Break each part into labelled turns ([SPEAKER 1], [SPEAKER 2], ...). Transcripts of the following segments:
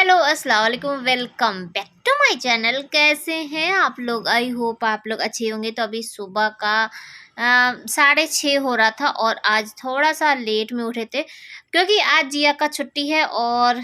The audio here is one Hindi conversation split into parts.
[SPEAKER 1] हेलो अस्सलाम वालेकुम, welcome back to my channel. कैसे हैं आप लोग? आई होप आप लोग अच्छे होंगे। तो अभी सुबह का 6:30 हो रहा था और आज थोड़ा सा लेट में उठे थे क्योंकि आज जिया का छुट्टी है और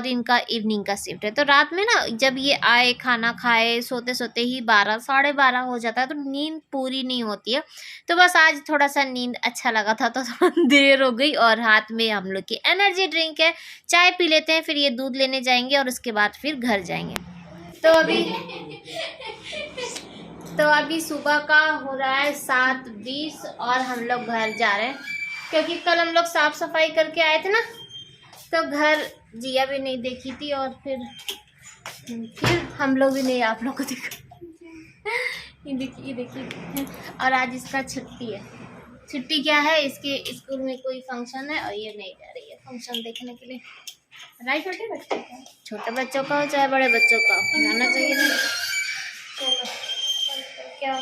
[SPEAKER 1] इनका इवनिंग का शिफ्ट है। तो रात में ना जब ये आए खाना खाए सोते सोते ही 12 12:30 हो जाता है, तो नींद पूरी नहीं होती है। तो बस आज थोड़ा सा नींद अच्छा लगा था तो थोड़ा देर हो गई। और हाथ में हम लोग की एनर्जी ड्रिंक है, चाय पी लेते हैं, फिर ये दूध लेने जाएंगे और उसके बाद फिर घर जाएंगे। तो अभी सुबह का हो रहा है 7:20 और हम लोग घर जा रहे हैं क्योंकि कल हम लोग साफ सफाई करके आए थे ना, तो घर जिया भी नहीं देखी थी और फिर हम लोग भी नहीं आप लोग को देखा। ये देखिए और आज इसका छुट्टी है। छुट्टी क्या है, इसके स्कूल में कोई फंक्शन है और ये नहीं जा रही है फंक्शन देखने के लिए। राइट, छोटे बच्चों का हो चाहे बड़े बच्चों का हो, जाना चाहिए ना। क्या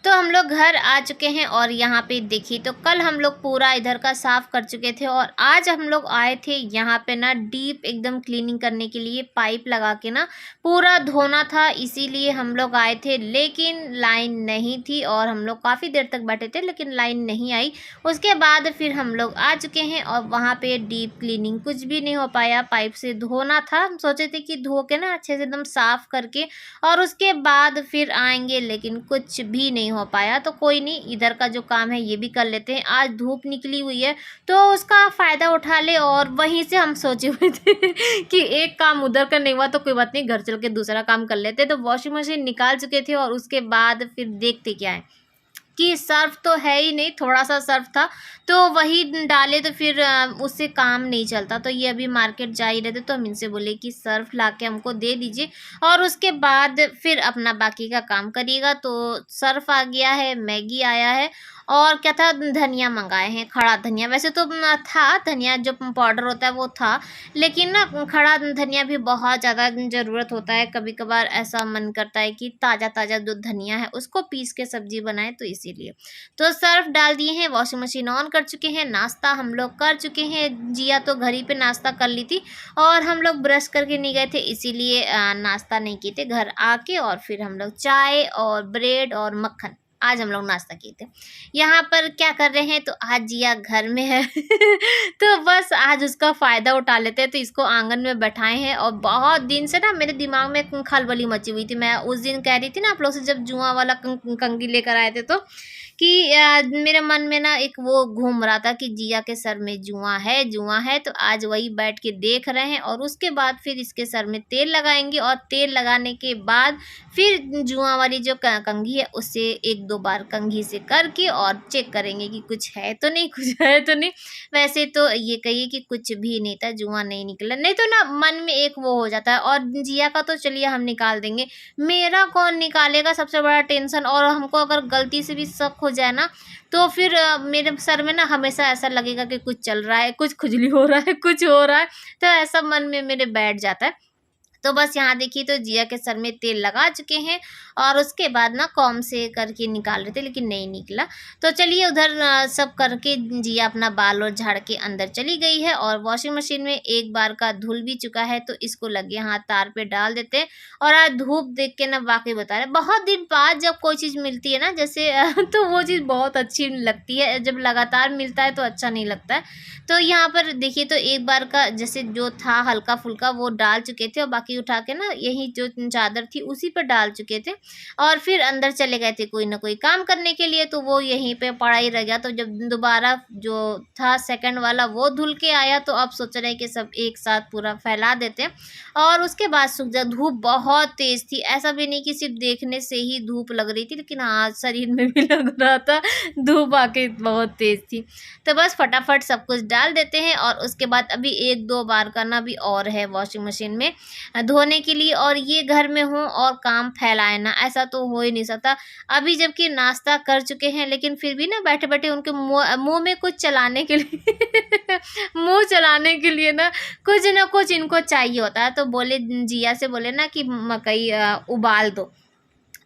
[SPEAKER 1] तो हम लोग घर आ चुके हैं और यहाँ पे देखिए, तो कल हम लोग पूरा इधर का साफ कर चुके थे और आज हम लोग आए थे यहाँ पे ना डीप एकदम क्लीनिंग करने के लिए। पाइप लगा के ना पूरा धोना था, इसीलिए हम लोग आए थे। लेकिन लाइन नहीं थी और हम लोग काफ़ी देर तक बैठे थे लेकिन लाइन नहीं आई। उसके बाद फिर हम लोग आ चुके हैं और वहाँ पे डीप क्लीनिंग कुछ भी नहीं हो पाया। पाइप से धोना था, हम सोचे थे कि धो के ना अच्छे से एकदम साफ करके और उसके बाद फिर आएंगे, लेकिन कुछ भी नहीं हो पाया। तो कोई नहीं, इधर का जो काम है ये भी कर लेते हैं। आज धूप निकली हुई है तो उसका फ़ायदा उठा ले। और वहीं से हम सोचे हुए थे कि एक काम उधर का नहीं हुआ तो कोई बात नहीं, घर चल के दूसरा काम कर लेते। तो वॉशिंग मशीन निकाल चुके थे और उसके बाद फिर देखते क्या है कि सर्फ तो है ही नहीं, थोड़ा सा सर्फ था तो वही डाले तो फिर उससे काम नहीं चलता। तो ये अभी मार्केट जा ही रहे थे तो हम इनसे बोले कि सर्फ ला के हमको दे दीजिए और उसके बाद फिर अपना बाकी का काम करिएगा। तो सर्फ आ गया है, मैगी आया है और क्या था, धनिया मंगाए हैं, खड़ा धनिया। वैसे तो था धनिया जो पाउडर होता है वो था, लेकिन ना खड़ा धनिया भी बहुत ज़्यादा ज़रूरत होता है। कभी कभार ऐसा मन करता है कि ताज़ा ताज़ा जो धनिया है उसको पीस के सब्जी बनाए, तो इसीलिए तो सर्फ डाल दिए हैं। वॉशिंग मशीन ऑन कर चुके हैं, नाश्ता हम लोग कर चुके हैं। जिया तो घर ही पे नाश्ता कर ली थी और हम लोग ब्रश करके नहीं गए थे, इसीलिए नाश्ता नहीं किए थे। घर आके और फिर हम लोग चाय और ब्रेड और मक्खन आज हम लोग नाश्ता किए थे। यहाँ पर क्या कर रहे हैं, तो आज जिया घर में है तो बस आज उसका फ़ायदा उठा लेते हैं। तो इसको आंगन में बैठाए हैं और बहुत दिन से ना मेरे दिमाग में खलबली मची हुई थी। मैं उस दिन कह रही थी ना आप लोग से, जब जुआ वाला कंगी लेकर आए थे, तो कि मेरे मन में ना एक वो घूम रहा था कि जिया के सर में जुआ है, जुआ है। तो आज वही बैठ के देख रहे हैं और उसके बाद फिर इसके सर में तेल लगाएंगे और तेल लगाने के बाद फिर जुआ वाली जो कंघी है उससे 1-2 बार कंघी से करके और चेक करेंगे कि कुछ है तो नहीं, कुछ है तो नहीं। वैसे तो ये कहिए कि कुछ भी नहीं था, जुआ नहीं निकला। नहीं तो ना मन में एक वो हो जाता है। और जिया का तो चलिए हम निकाल देंगे, मेरा कौन निकालेगा, सबसे बड़ा टेंशन। और हमको अगर गलती से भी शक हो जाए ना तो फिर मेरे सर में ना हमेशा ऐसा लगेगा कि कुछ चल रहा है, कुछ खुजली हो रहा है, कुछ हो रहा है। तो ऐसा मन में मेरे बैठ जाता है। तो बस यहाँ देखिए, तो जिया के सर में तेल लगा चुके हैं और उसके बाद ना कॉम से करके निकाल रहे थे लेकिन नहीं निकला। तो चलिए उधर सब करके जिया अपना बाल और झाड़ के अंदर चली गई है और वॉशिंग मशीन में एक बार का धुल भी चुका है। तो इसको लगे हाथ तार पे डाल देते हैं। और आज धूप देख के ना वाकई बता रहे, बहुत दिन बाद जब कोई चीज़ मिलती है ना जैसे तो वो चीज़ बहुत अच्छी लगती है। जब लगातार मिलता है तो अच्छा नहीं लगता है। तो यहाँ पर देखिए, तो एक बार का जैसे जो था हल्का फुल्का वो डाल चुके थे और बाकी उठा के ना यही जो चादर थी उसी पर डाल चुके थे और फिर अंदर चले गए थे कोई ना कोई काम करने के लिए। तो वो यहीं पे पड़ा ही रह गया। तो जब दोबारा जो था सेकंड वाला वो धुल के आया तो अब सोच रहे हैं कि सब एक साथ पूरा फैला देते हैं और उसके बाद सूख जा। धूप बहुत तेज़ थी, ऐसा भी नहीं कि सिर्फ देखने से ही धूप लग रही थी, लेकिन हाँ शरीर में भी लग रहा था धूप आके बहुत तेज़ थी। तो बस फटाफट सब कुछ डाल देते हैं और उसके बाद अभी 1-2 बार का ना भी और है वॉशिंग मशीन में धोने के लिए। और ये घर में हो और काम फैलाए ना, ऐसा तो हो ही नहीं सकता। अभी जबकि नाश्ता कर चुके हैं लेकिन फिर भी ना बैठे बैठे उनके मुंह में कुछ चलाने के लिए मुंह चलाने के लिए ना कुछ इनको चाहिए होता है। तो बोले, जिया से बोले ना कि मकई उबाल दो।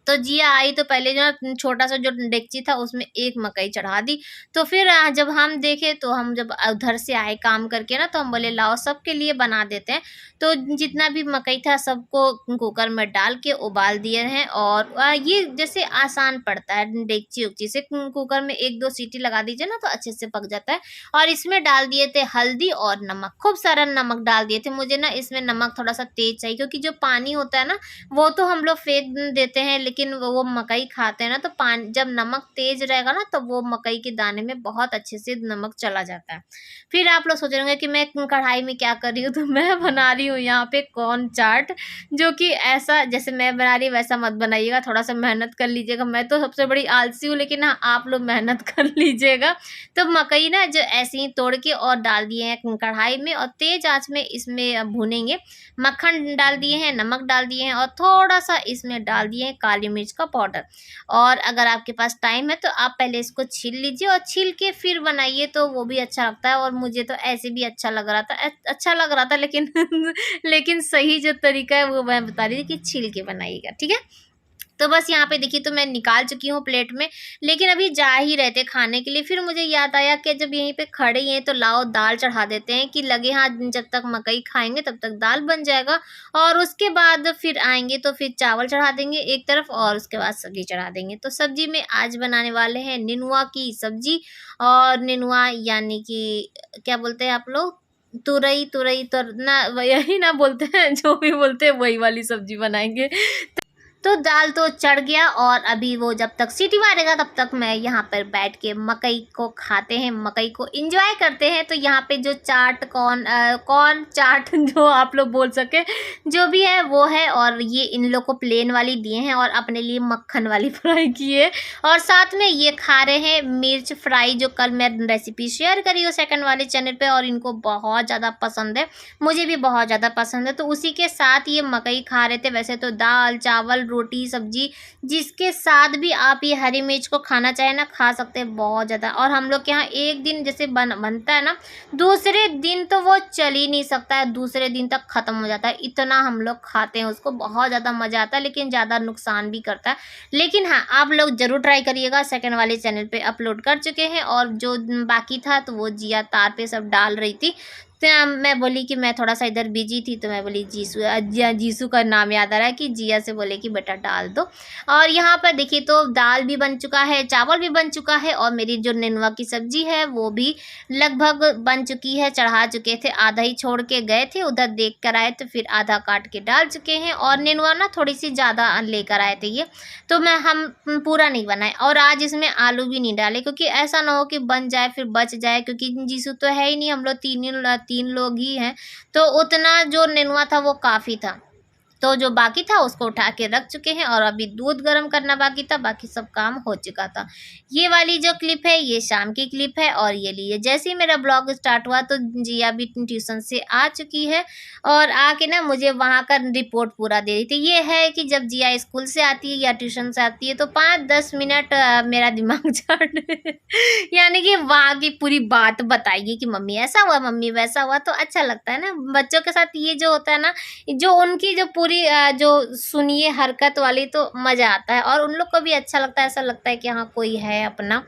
[SPEAKER 1] तो जिया आई तो पहले जो छोटा सा जो डेगची था उसमें एक मकई चढ़ा दी। तो फिर जब हम देखे तो हम जब उधर से आए काम करके ना, तो हम बोले लाओ सबके लिए बना देते हैं। तो जितना भी मकई था सबको कुकर में डाल के उबाल दिए हैं। और ये जैसे आसान पड़ता है, डेगची उगची से कुकर में 1-2 सीटी लगा दीजिए ना तो अच्छे से पक जाता है। और इसमें डाल दिए थे हल्दी और नमक, खूब सारा नमक डाल दिए थे। मुझे ना इसमें नमक थोड़ा सा तेज चाहिए, क्योंकि जो पानी होता है ना वो तो हम लोग फेंक देते हैं, लेकिन वो मकई खाते हैं ना तो पानी जब नमक तेज रहेगा ना तो वो मकई के दाने में बहुत अच्छे से नमक चला जाता है। फिर आप लोग सोच रहे होंगे कि मैं कढ़ाई में क्या कर रही हूँ, तो मैं बना रही हूँ यहाँ पे कॉर्न चाट, जो कि ऐसा जैसे मैं बना रही वैसा मत बनाइएगा, थोड़ा सा मेहनत कर लीजिएगा। मैं तो सबसे बड़ी आलसी हूँ, लेकिन हाँ आप लोग मेहनत कर लीजिएगा। तो मकई ना जो ऐसे ही तोड़ के और डाल दिए हैं कढ़ाई में, और तेज आंच में इसमें भूनेंगे। मक्खन डाल दिए हैं, नमक डाल दिए हैं, और थोड़ा सा इसमें डाल दिए हैं काली मिर्च का पाउडर। और अगर आपके पास टाइम है तो आप पहले इसको छील लीजिए, और छील के फिर बनाइए तो वो भी अच्छा लगता है। और मुझे तो ऐसे भी अच्छा लग रहा था, लेकिन लेकिन सही जो तरीका है वो मैं बता रही थी कि छील के बनाइएगा, ठीक है। तो बस यहाँ पे देखिए तो मैं निकाल चुकी हूँ प्लेट में, लेकिन अभी जा ही रहे थे खाने के लिए। फिर मुझे याद आया कि जब यहीं पे खड़े ही हैं तो लाओ दाल चढ़ा देते हैं, कि लगे हाथ जब तक मकई खाएंगे तब तक दाल बन जाएगा। और उसके बाद फिर आएंगे तो फिर चावल चढ़ा देंगे एक तरफ, और उसके बाद सब्जी चढ़ा देंगे। तो सब्जी में आज बनाने वाले हैं नेनुआ की सब्जी। और नेनुआ यानी कि क्या बोलते हैं आप लोग, तुरई तुरई तर ना, यही ना बोलते हैं, जो भी बोलते हैं वही वाली सब्जी बनाएंगे। तो दाल तो चढ़ गया, और अभी वो जब तक सीटी मारेगा तब तक मैं यहाँ पर बैठ के मकई को खाते हैं, मकई को एंजॉय करते हैं। तो यहाँ पे जो चाट कॉर्न चाट जो आप लोग बोल सके जो भी है वो है, और ये इन लोग को प्लेन वाली दिए हैं और अपने लिए मक्खन वाली फ्राई किए। और साथ में ये खा रहे हैं मिर्च फ्राई, जो कल मैं रेसिपी शेयर करी हूँ सेकंड वाले चैनल पे, और इनको बहुत ज़्यादा पसंद है, मुझे भी बहुत ज़्यादा पसंद है। तो उसी के साथ ये मकई खा रहे थे। वैसे तो दाल चावल रोटी सब्जी जिसके साथ भी आप ये हरी मिर्च को खाना चाहे ना खा सकते हैं, बहुत ज़्यादा। और हम लोग के यहाँ एक दिन जैसे बनता है ना, दूसरे दिन तो वो चल ही नहीं सकता है, दूसरे दिन तक ख़त्म हो जाता है, इतना हम लोग खाते हैं उसको, बहुत ज़्यादा मज़ा आता है, लेकिन ज़्यादा नुकसान भी करता है। लेकिन हाँ आप लोग ज़रूर ट्राई करिएगा, सेकंड वाले चैनल पे अपलोड कर चुके हैं। और जो बाकी था तो वो जिया तार पे सब डाल रही थी। तो मैं बोली कि मैं थोड़ा सा इधर बिजी थी, तो मैं बोली जीसू का नाम याद आ रहा है, कि जिया से बोले कि बेटा डाल दो। और यहाँ पर देखिए तो दाल भी बन चुका है, चावल भी बन चुका है, और मेरी जो नेनुआ की सब्जी है वो भी लगभग बन चुकी है। चढ़ा चुके थे, आधा ही छोड़ के गए थे, उधर देख कर आए तो फिर आधा काट के डाल चुके हैं। और नेनुआ ना थोड़ी सी ज़्यादा लेकर आए थे ये, तो हम पूरा नहीं बनाए। और आज इसमें आलू भी नहीं डाले, क्योंकि ऐसा ना हो कि बन जाए फिर बच जाए, क्योंकि जीसू तो है ही नहीं, हम लोग तीन लोग ही हैं, तो उतना जो नेनुआ था वो काफ़ी था। तो जो बाकी था उसको उठा के रख चुके हैं, और अभी दूध गर्म करना बाकी था, बाकी सब काम हो चुका था। ये वाली जो क्लिप है ये शाम की क्लिप है। और ये लिए जैसे ही मेरा ब्लॉग स्टार्ट हुआ तो जिया भी ट्यूशन से आ चुकी है, और आके ना मुझे वहाँ का रिपोर्ट पूरा दे रही थी। ये है कि जब जिया स्कूल से आती है या ट्यूशन से आती है तो 5-10 मिनट मेरा दिमाग झाड़ यानी कि वहाँ की पूरी बात बताएगी कि मम्मी ऐसा हुआ, मम्मी वैसा हुआ। तो अच्छा लगता है ना बच्चों के साथ, ये जो होता है ना, जो उनकी जो पूरी जो सुनिए हरकत वाली, तो मज़ा आता है, और उन लोग को भी अच्छा लगता है, ऐसा लगता है कि हाँ कोई है अपना।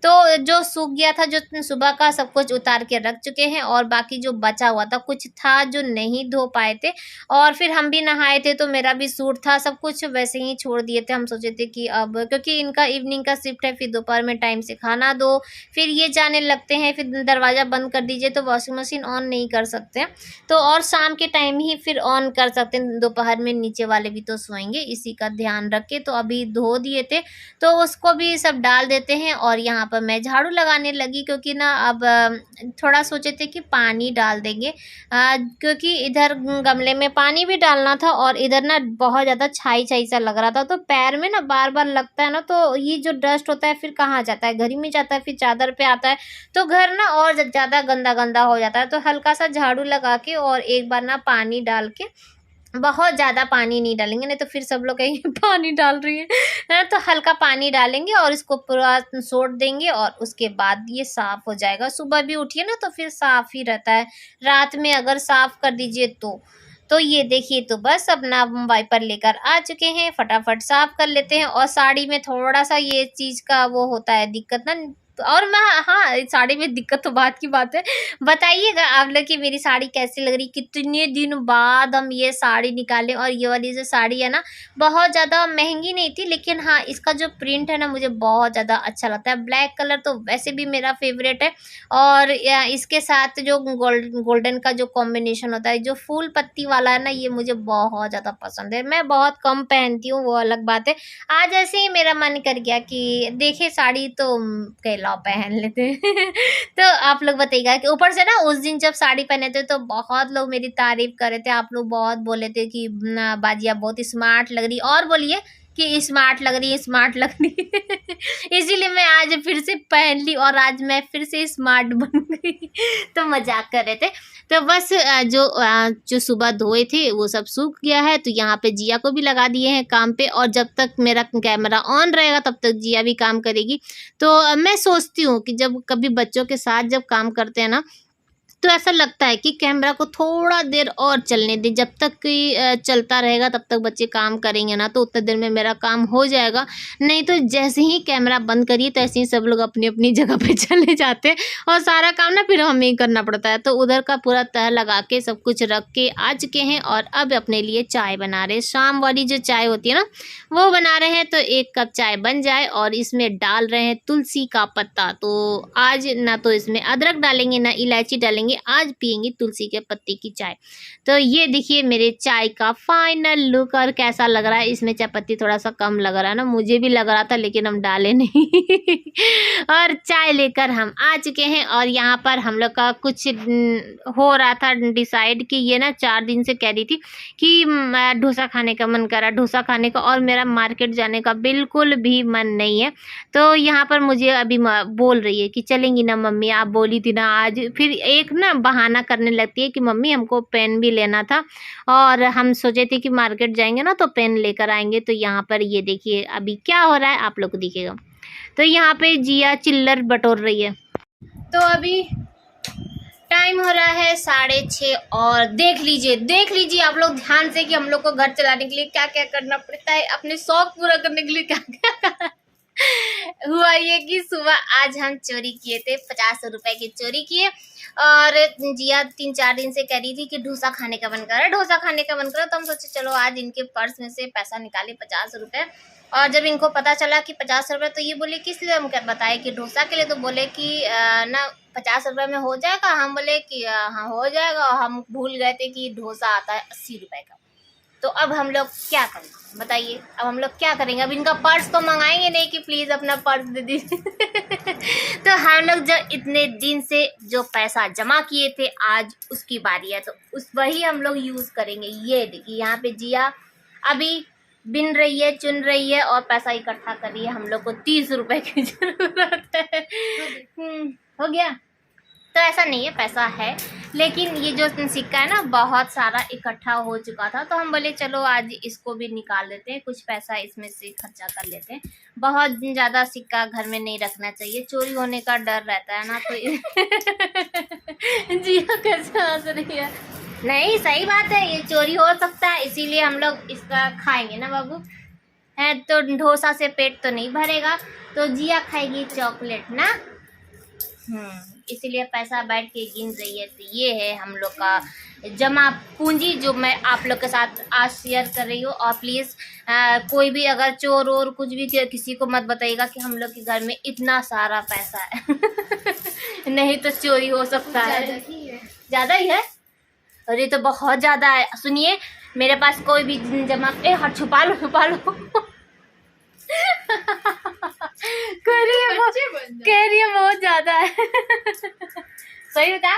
[SPEAKER 1] तो जो सूख गया था, जो सुबह का सब कुछ उतार के रख चुके हैं, और बाकी जो बचा हुआ था कुछ था जो नहीं धो पाए थे। और फिर हम भी नहाए थे तो मेरा भी सूट था, सब कुछ वैसे ही छोड़ दिए थे। हम सोचे थे कि अब क्योंकि इनका इवनिंग का शिफ्ट है, फिर दोपहर में टाइम से खाना दो, फिर ये जाने लगते हैं, फिर दरवाज़ा बंद कर दीजिए, तो वॉशिंग मशीन ऑन नहीं कर सकते, तो और शाम के टाइम ही फिर ऑन कर सकते हैं, दोपहर में नीचे वाले भी तो सोएंगे, इसी का ध्यान रख के। तो अभी धो दिए थे तो उसको भी सब डाल देते हैं। और यहाँ पर मैं झाड़ू लगाने लगी, क्योंकि ना अब थोड़ा सोचे थे कि पानी डाल देंगे, क्योंकि इधर गमले में पानी भी डालना था, और इधर ना बहुत ज़्यादा छाई छाई सा लग रहा था, तो पैर में ना बार बार लगता है ना, तो ये जो डस्ट होता है फिर कहाँ जाता है, घर ही में जाता है, फिर चादर पे आता है, तो घर ना और ज़्यादा गंदा गंदा हो जाता है। तो हल्का सा झाड़ू लगा के और एक बार ना पानी डाल के, बहुत ज़्यादा पानी नहीं डालेंगे, नहीं तो फिर सब लोग कहेंगे पानी डाल रही है, तो हल्का पानी डालेंगे और इसको पूरा सोड़ देंगे, और उसके बाद ये साफ़ हो जाएगा। सुबह भी उठिए ना तो फिर साफ़ ही रहता है, रात में अगर साफ़ कर दीजिए तो ये देखिए, तो बस अपना वाइपर लेकर आ चुके हैं, फटाफट साफ कर लेते हैं। और साड़ी में थोड़ा सा ये चीज का वो होता है दिक्कत ना। और मैं, हाँ, साड़ी में दिक्कत तो बात की बात है। बताइएगा आप लोग कि मेरी साड़ी कैसी लग रही। कितने दिन बाद हम ये साड़ी निकाले। और ये वाली जो साड़ी है ना, बहुत ज़्यादा महंगी नहीं थी, लेकिन हाँ, इसका जो प्रिंट है ना, मुझे बहुत ज़्यादा अच्छा लगता है। ब्लैक कलर तो वैसे भी मेरा फेवरेट है। और इसके साथ जो गोल्डन का जो कॉम्बिनेशन होता है, जो फूल पत्ती वाला है ना, ये मुझे बहुत ज़्यादा पसंद है। मैं बहुत कम पहनती हूँ, वो अलग बात है। आज ऐसे ही मेरा मन कर गया कि देखे साड़ी तो कहलाओ पहन लेते हैं। तो आप लोग बताइएगा कि ऊपर से ना उस दिन जब साड़ी पहने थे तो बहुत लोग मेरी तारीफ कर रहे थे। आप लोग बहुत बोले थे कि बाजी आप बहुत स्मार्ट लग रही, और बोलिए कि स्मार्ट लग रही है, स्मार्ट लग रही है। इसीलिए मैं आज फिर से पहन ली और आज मैं फिर से स्मार्ट बन गई। तो मजाक कर रहे थे। तो बस जो सुबह धोए थे वो सब सूख गया है। तो यहाँ पे जिया को भी लगा दिए हैं काम पे। और जब तक मेरा कैमरा ऑन रहेगा तब तक जिया भी काम करेगी। तो मैं सोचती हूँ कि जब कभी बच्चों के साथ जब काम करते हैं ना, तो ऐसा लगता है कि कैमरा को थोड़ा देर और चलने दें। जब तक कि चलता रहेगा तब तक बच्चे काम करेंगे ना, तो उतनी देर में मेरा काम हो जाएगा। नहीं तो जैसे ही कैमरा बंद करिए तैसे ही सब लोग अपनी अपनी जगह पे चले जाते हैं और सारा काम ना फिर हमें ही करना पड़ता है। तो उधर का पूरा तह लगा के सब कुछ रख के आ चुके हैं। और अब अपने लिए चाय बना रहे हैं। शाम वाली जो चाय होती है ना, वो बना रहे हैं। तो 1 कप चाय बन जाए और इसमें डाल रहे हैं तुलसी का पत्ता। तो आज ना तो इसमें अदरक डालेंगे ना इलायची डालेंगे, आज पियेंगे तुलसी के पत्ते की चाय। तो ये देखिए मेरे चाय का फाइनल लुक। और कैसा लग रहा है, इसमें चाय पत्ती थोड़ा सा कम लग रहा है ना, मुझे भी लग रहा था लेकिन हम डाले नहीं। और चाय लेकर हम आ चुके हैं। और यहाँ पर हम लोग का कुछ हो रहा था डिसाइड कि ये ना 4 दिन से कह रही थी कि डोसा खाने का मन कर रहा है, डोसा खाने का, और मेरा मार्केट जाने का बिल्कुल भी मन नहीं है। तो यहाँ पर मुझे अभी बोल रही है कि चलेंगी ना मम्मी, आप बोली थी ना आज। फिर एक ना बहाना करने लगती है कि मम्मी हमको पेन भी लेना था और हम सोचे थे कि मार्केट जाएंगे ना तो पेन लेकर आएंगे। तो यहाँ पर ये देखिए अभी क्या हो रहा है आप लोग को दिखेगा। तो यहाँ पे जिया चिल्लर बटोर रही है। तो अभी टाइम हो रहा है 6:30 और देख लीजिए आप लोग ध्यान से कि हम लोग को घर चलाने के लिए क्या क्या करना पड़ता है, अपने शौक पूरा करने के लिए क्या क्या हुआ। ये कि सुबह आज हम चोरी किए थे, 50 रुपए की चोरी किए। और जिया 3-4 दिन से कह रही थी कि डोसा खाने का मन कर रहा है, डोसा खाने का मन कर रहा। तो हम सोचे चलो आज इनके पर्स में से पैसा निकाले 50 रुपए। और जब इनको पता चला कि 50 रुपए, तो ये बोले किस लिए हम क्या बताए कि डोसा के लिए। तो बोले कि ना 50 रुपए में हो जाएगा। हम बोले कि हाँ हो जाएगा। और हम भूल गए थे कि डोसा आता है 80 रुपए का। तो अब हम लोग क्या करें बताइए, अब हम लोग क्या करेंगे। अब इनका पर्स तो मंगाएंगे नहीं कि प्लीज अपना पर्स दे दीजिए। तो हम लोग जो इतने दिन से जो पैसा जमा किए थे आज उसकी बारी है। तो उस वही हम लोग यूज करेंगे। ये देखिए यहाँ पे जिया अभी बिन रही है, चुन रही है और पैसा इकट्ठा कर रही है। हम लोग को 30 रुपए की जरूरत है। हो गया। तो ऐसा नहीं है, पैसा है, लेकिन ये जो सिक्का है ना बहुत सारा इकट्ठा हो चुका था। तो हम बोले चलो आज इसको भी निकाल लेते हैं, कुछ पैसा इसमें से खर्चा कर लेते हैं। बहुत ज़्यादा सिक्का घर में नहीं रखना चाहिए, चोरी होने का डर रहता है ना। तो जी हाँ, कैसे हंस रही है। नहीं सही बात है, ये चोरी हो सकता है, इसीलिए हम लोग इसका खाएंगे ना बाबू। है तो डोसा से पेट तो नहीं भरेगा। तो जिया खाएगी चॉकलेट ना। इसीलिए पैसा बैठ के गिन रही है। तो ये है हम लोग का जमा पूंजी जो मैं आप लोग के साथ आज शेयर कर रही हूँ। और प्लीज़ कोई भी अगर चोर और कुछ भी किसी को मत बताइएगा कि हम लोग के घर में इतना सारा पैसा है। नहीं तो चोरी हो सकता है। ज़्यादा ही है, अरे तो बहुत ज़्यादा है। सुनिए मेरे पास कोई भी जमा हाथ छुपा लो कह रही है बहुत ज्यादा है। सही बता,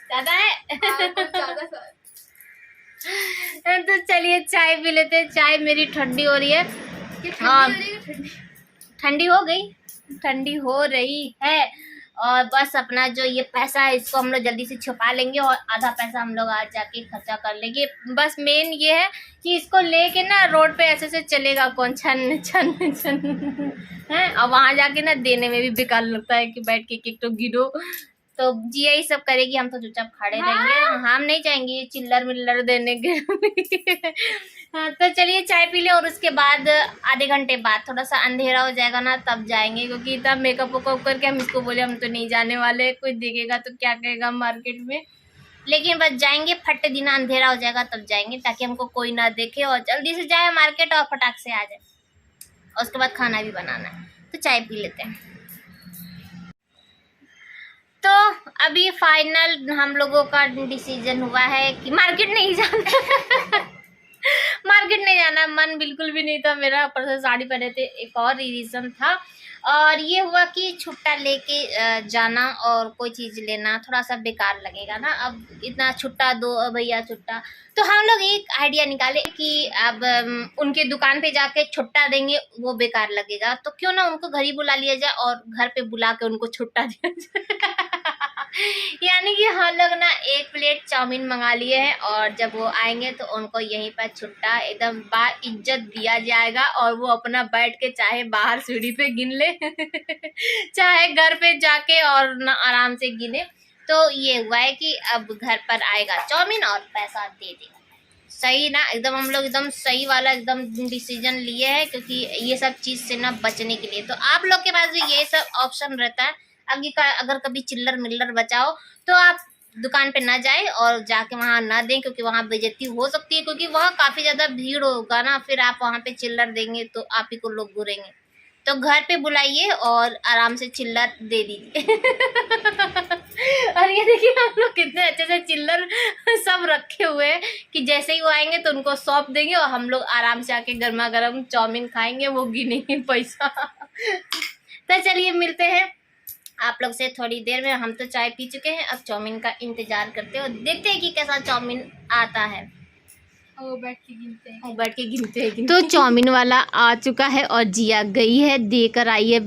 [SPEAKER 1] ज्यादा है। तो चलिए चाय पी लेते हैं। चाय मेरी ठंडी हो रही है। हाँ ठंडी हो गई, ठंडी हो रही है। और बस अपना जो ये पैसा है इसको हम लोग जल्दी से छुपा लेंगे और आधा पैसा हम लोग आज जाके खर्चा कर लेंगे। बस मेन ये है कि इसको लेके ना रोड पे ऐसे से चलेगा कौन, छन छन छन है। और वहाँ जाके ना देने में भी बेकार लगता है कि बैठ के एक तो गिरो तो जिया ही सब करेगी, हम तो चुपचाप खड़े रहेंगे। हम नहीं चाहेंगे चिल्लर मिल्लर देने के। हाँ, तो चलिए चाय पी ले और उसके बाद आधे घंटे बाद थोड़ा सा अंधेरा हो जाएगा ना तब जाएंगे, क्योंकि तब मेकअप वेकअप करके हम इसको बोले हम तो नहीं जाने वाले, कोई देखेगा तो क्या कहेगा मार्केट में। लेकिन बस जाएंगे फट दिन अंधेरा हो जाएगा तब जाएंगे, ताकि हमको कोई ना देखे और जल्दी से जाए मार्केट और फटाक से आ जाए। और उसके बाद खाना भी बनाना है, तो चाय पी लेते हैं। तो अभी फाइनल हम लोगों का डिसीजन हुआ है कि मार्केट नहीं जाना। मार्केट नहीं जाना, मन बिल्कुल भी नहीं था मेरा। परसों साड़ी पहने थे, एक और रीज़न था। और ये हुआ कि छुट्टा लेके जाना और कोई चीज़ लेना थोड़ा सा बेकार लगेगा ना। अब इतना छुट्टा दो भैया छुट्टा, तो हम लोग एक आइडिया निकाले कि अब उनके दुकान पे जाके छुट्टा देंगे, वो बेकार लगेगा, तो क्यों ना उनको घर ही बुला लिया जाए और घर पे बुला के उनको छुट्टा दिया जाए। यानी कि हम लोग ना 1 प्लेट चाउमीन मंगा लिए हैं और जब वो आएंगे तो उनको यहीं पर छुट्टा एकदम बा इज्जत दिया जाएगा और वो अपना बैठ के चाहे बाहर सीढ़ी पे गिन ले चाहे घर पे जाके और ना आराम से गिने। तो ये हुआ है कि अब घर पर आएगा चाउमीन और पैसा दे देगा। सही ना, एकदम हम लोग एकदम सही वाला एकदम डिसीजन लिए हैं, क्योंकि ये सब चीज़ से ना बचने के लिए। तो आप लोग के पास भी ये सब ऑप्शन रहता है। अगर कभी चिल्लर मिल्लर बचाओ तो आप दुकान पे ना जाए और जाके वहाँ ना दें, क्योंकि वहाँ बेइज्जती हो सकती है, क्योंकि वहाँ काफ़ी ज़्यादा भीड़ होगा ना। फिर आप वहाँ पे चिल्लर देंगे तो आप ही को लोग बुरेंगे। तो घर पे बुलाइए और आराम से चिल्लर दे दीजिए। और ये देखिए हम लोग कितने अच्छे से चिल्लर सब रखे हुए हैं कि जैसे ही वो आएंगे तो उनको सौंप देंगे और हम लोग आराम से आके गर्मा गर्म चाउमीन खाएंगे, वो गिनेंगे पैसा। तो चलिए मिलते हैं आप लोग से थोड़ी देर में। हम तो चाय पी चुके हैं, अब चाउमीन का इंतजार करते हैं और देखते हैं कि कैसा चाउमीन आता है। बैठ के गिनते हैं। तो चाउमीन वाला आ चुका है और जिया गई है, देकर आई है,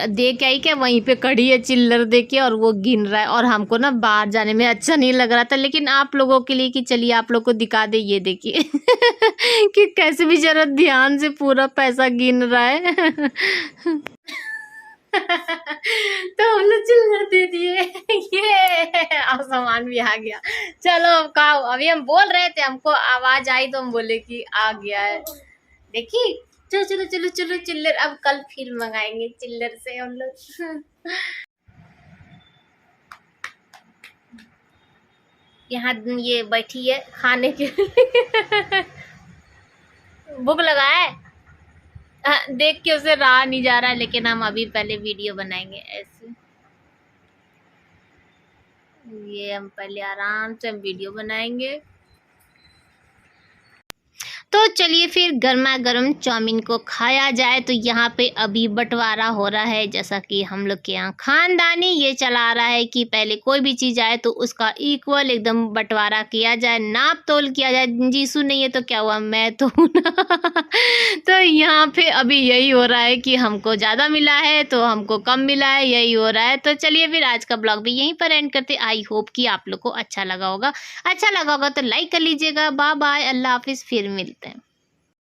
[SPEAKER 1] दे के आई क्या वहीं पे खड़ी है चिल्लर दे के और वो गिन रहा है। और हमको ना बाहर जाने में अच्छा नहीं लग रहा था, लेकिन आप लोगों के लिए कि चलिए आप लोग को दिखा दे। ये देखिए कि कैसे भी जरा ध्यान से पूरा पैसा गिन रहा है। तो हम लोग चिल्लर दे दिए। ये अब सामान भी आ गया। चलो अब खाओ। अभी हम बोल रहे थे, हमको आवाज आई तो हम बोले कि आ गया है। देखिए चलो चलो चलो चलो चिल्लर, अब कल फिर मंगाएंगे चिल्लर से हम लोग। यहाँ ये बैठी है खाने के लिए। भूख लगा है, देख के उसे रहा नहीं जा रहा है, लेकिन हम अभी पहले वीडियो बनाएंगे ऐसे। ये हम पहले आराम से हम वीडियो बनाएंगे। तो चलिए फिर गर्मा गर्म चाउमीन को खाया जाए। तो यहाँ पे अभी बंटवारा हो रहा है, जैसा कि हम लोग के यहाँ खानदानी ये चला रहा है कि पहले कोई भी चीज़ आए तो उसका इक्वल एकदम बंटवारा किया जाए, नाप तोल किया जाए। जीसू नहीं है तो क्या हुआ, मैं तो हूँ ना। तो यहाँ पे अभी यही हो रहा है कि हमको ज़्यादा मिला है तो हमको कम मिला है, यही हो रहा है। तो चलिए फिर आज का ब्लॉग भी यहीं पर एंड करते। आई होप कि आप लोग को अच्छा लगा होगा। अच्छा लगा होगा तो लाइक कर लीजिएगा। बाय बाय, अल्लाह हाफिज़, फिर मिलते हैं।